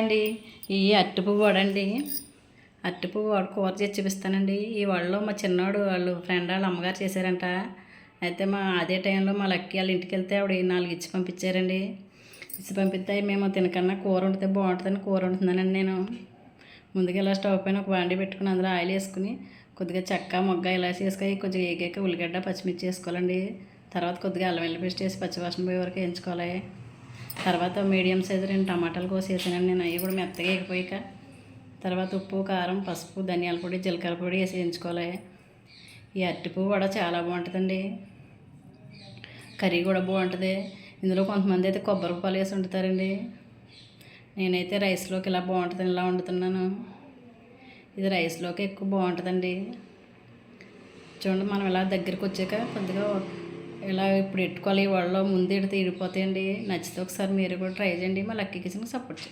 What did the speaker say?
అండి. ఈ అరటిపువ్వు వడండి. అరటిపువ్వు వడ కూర చేసి చూపిస్తానండి. ఈ వడలో మా చిన్నోడు వాళ్ళు ఫ్రెండ్ వాళ్ళ అమ్మగారు చేశారంట. అయితే అదే టైంలో మా లక్కీ వాళ్ళ ఇంటికి వెళ్తే ఆవిడ 4 ఇచ్చి పంపించారండి. ఇచ్చి పంపిస్తే మేము తినకన్నా కూర వండితే బాగుంటుందని కూర వండుతున్నానండి నేను. ముందుగా ఇలా స్టవ్ పైన ఒక బాండీ పెట్టుకుని అందులో ఆయిల్ వేసుకుని కొద్దిగా చెక్క మొగ్గ ఇలా వేసుకొని కొద్దిగా ఏగాక ఉల్లిగడ్డ పచ్చిమిర్చి వేసుకోవాలండి. తర్వాత కొద్దిగా అల్లం వెల్లుల్లి పేస్ట్ వేసి పచ్చివాసన పోయే వరకు వేయించుకోవాలి. తర్వాత మీడియం సైజు 2 టమాటాలు కోసి వేసానండి నేను. అవి కూడా మెత్తగా వేగిపోయాక తర్వాత ఉప్పు కారం పసుపు ధనియాల పొడి జీలకర్ర పొడి వేసి వేయించుకోవాలి. ఈ అరటిపువ్వు వడ చాలా బాగుంటుందండి. కర్రీ కూడా బాగుంటుంది. ఇందులో కొంతమంది అయితే కొబ్బరి పాలు వేసి వండుతారండి. నేనైతే రైస్లోకి ఇలా బాగుంటుందని ఇలా వండుతున్నాను. ఇది రైస్లోకి ఎక్కువ బాగుంటుందండి. చూడండి, మనం ఇలా దగ్గరికి వచ్చాక కొద్దిగా ఇలా ఇప్పుడు పెట్టుకోవాలి. ఈ వడలో ముందు ఎడితే ఇడిపోతాయండి. నచ్చితే ఒకసారి మీరు కూడా ట్రై చేయండి. మా లక్కీ కిచెన్కి సపోర్ట్ చేయండి.